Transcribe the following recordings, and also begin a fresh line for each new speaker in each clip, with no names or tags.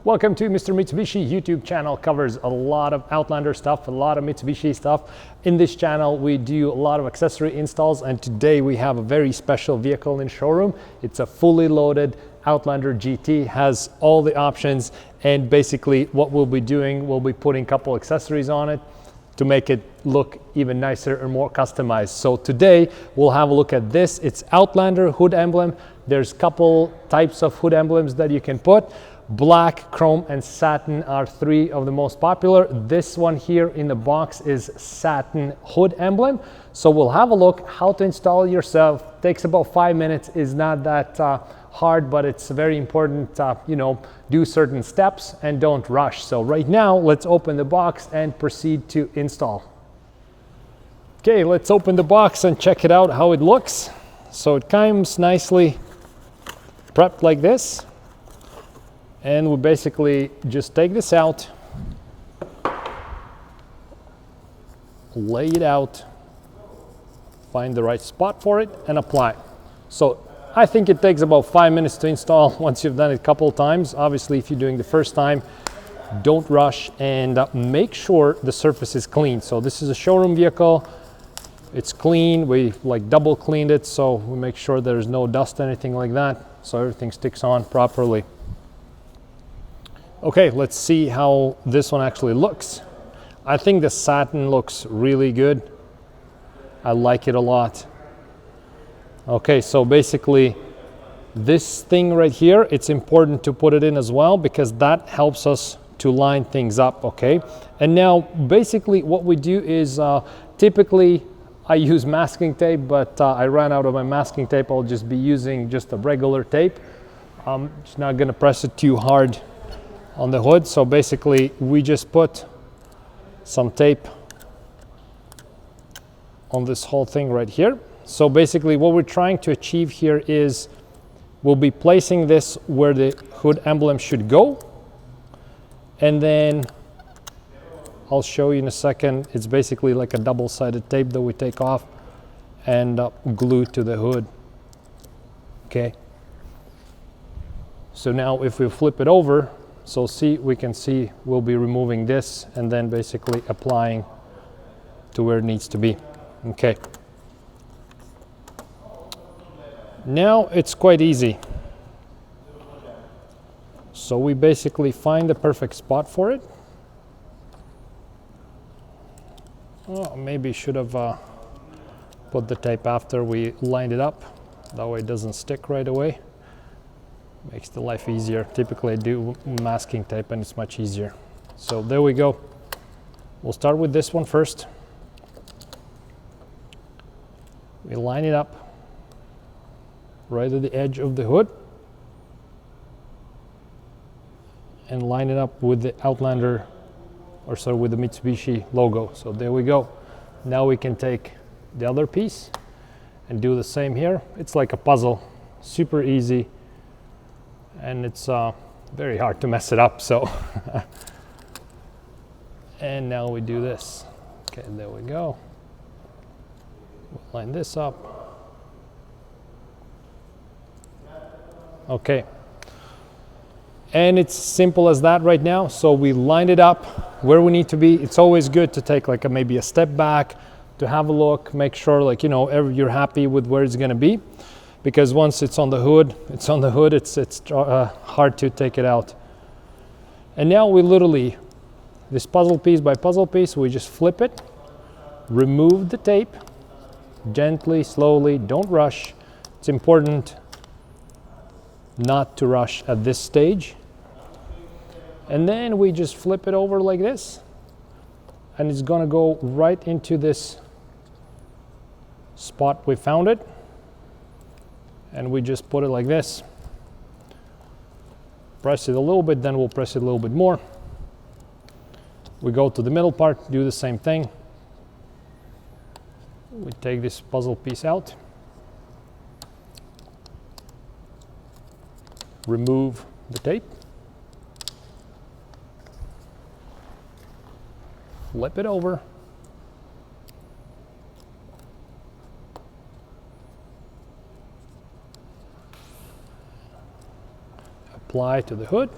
Welcome to Mr. Mitsubishi YouTube channel. Covers a lot of Outlander stuff, a lot of Mitsubishi stuff. In this channel we do a lot of accessory installs, and today we have a very special vehicle in showroom. It's a fully loaded Outlander GT, has all the options, and basically what we'll be doing, we'll be putting a couple accessories on it to make it look even nicer and more customized. So today we'll have a look at this. It's Outlander hood emblem. There's a couple types of hood emblems that you can put. Black, chrome, and satin are three of the most popular. This one here in the box is satin hood emblem. So we'll have a look how to install it yourself. Takes about 5 minutes. Is not that hard, but it's very important, do certain steps and don't rush. So right now, let's open the box and proceed to install. Okay, let's open the box and check it out how it looks. So it comes nicely prepped like this. And we basically just take this out, lay it out, find the right spot for it, and apply. So I think it takes about 5 minutes to install once you've done it a couple of times. Obviously, if you're doing the first time, don't rush, and make sure the surface is clean. So this is a showroom vehicle. It's clean. We double cleaned it, so we make sure there's no dust, anything like that, so everything sticks on properly. Okay, let's see how this one actually looks. I think the satin looks really good. I like it a lot. Okay, so basically this thing right here, it's important to put it in as well because that helps us to line things up, okay? And now basically what we do is typically I use masking tape, but I ran out of my masking tape. I'll just be using just a regular tape. I'm just not gonna press it too hard on the hood. So basically we just put some tape on this whole thing right here. So basically what we're trying to achieve here is we'll be placing this where the hood emblem should go, and then I'll show you in a second. It's basically like a double-sided tape that we take off and glue to the hood. Okay, so now if we flip it over, so we can see we'll be removing this and then basically applying to where it needs to be. Okay. Now it's quite easy. So we basically find the perfect spot for it. Oh, maybe should have put the tape after we lined it up. That way it doesn't stick right away. Makes the life easier. Typically I do masking tape and it's much easier. So there we go. We'll start with this one first. We line it up right at the edge of the hood and line it up with the Outlander, or sorry, with the Mitsubishi logo. So there we go. Now we can take the other piece and do the same here. It's like a puzzle, super easy. And it's very hard to mess it up, so. And now we do this. Okay, there we go. We'll line this up. Okay. And it's simple as that right now. So we lined it up where we need to be. It's always good to take maybe a step back to have a look, make sure you're happy with where it's gonna be. Because once it's on the hood, it's hard to take it out. And now we literally, this puzzle piece by puzzle piece, we just flip it, remove the tape, gently, slowly, don't rush. It's important not to rush at this stage. And then we just flip it over like this, and it's gonna go right into this spot we found it. And we just put it like this, press it a little bit, then we'll press it a little bit more. We go to the middle part, do the same thing. We take this puzzle piece out, remove the tape, flip it over, apply to the hood,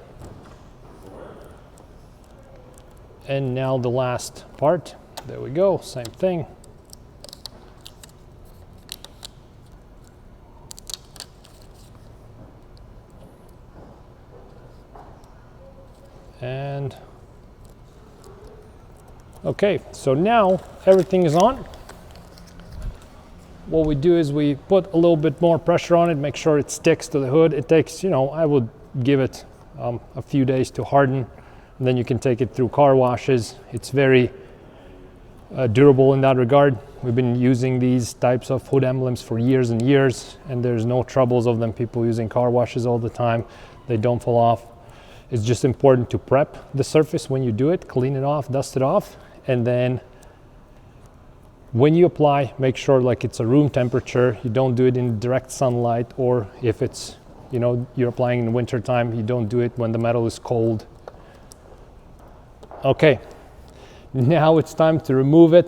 And now the last part. There we go, same thing. And okay, so now everything is on. What we do is we put a little bit more pressure on it, make sure it sticks to the hood. It takes, you know, I would give it a few days to harden, and then you can take it through car washes. It's very durable in that regard. We've been using these types of hood emblems for years and years, and there's no troubles of them. People using car washes all the time. They don't fall off. It's just important to prep the surface when you do it, clean it off, dust it off, and then when you apply, make sure like it's a room temperature. You don't do it in direct sunlight, or if it's, you know, you're applying in the winter time, you don't do it when the metal is cold. Okay, now it's time to remove it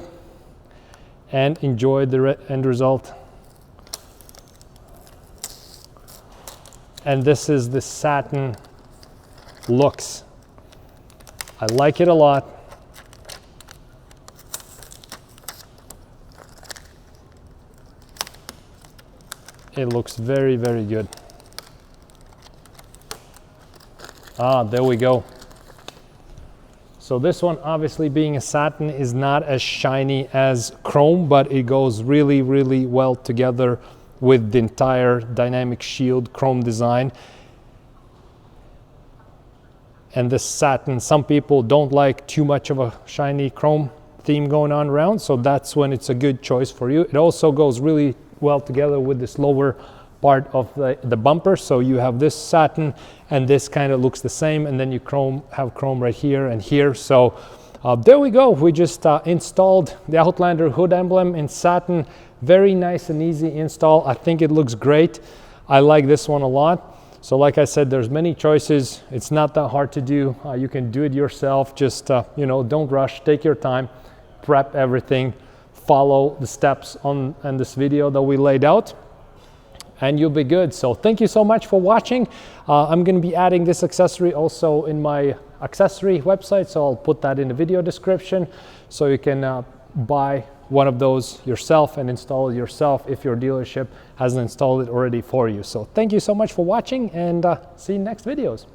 and enjoy the end result. And this is the satin looks. I like it a lot. It looks very, very good. Ah, there we go. So this one, obviously being a satin, is not as shiny as chrome, but it goes really, really well together with the entire dynamic shield chrome design. And this satin, some people don't like too much of a shiny chrome theme going on around, so that's when it's a good choice for you. It also goes really well together with this lower part of the bumper, so you have this satin and this kind of looks the same, and then you have chrome right here and here. So there we go. We just installed the Outlander hood emblem in satin. Very nice and easy install. I think it looks great. I like this one a lot. So like I said, there's many choices. It's not that hard to do. You can do it yourself. Just you know, don't rush, take your time, prep everything, follow the steps on this video that we laid out, and you'll be good. So thank you so much for watching. I'm going to be adding this accessory also in my accessory website, so I'll put that in the video description, so you can buy one of those yourself and install it yourself if your dealership hasn't installed it already for you. So thank you so much for watching, and see you in next videos.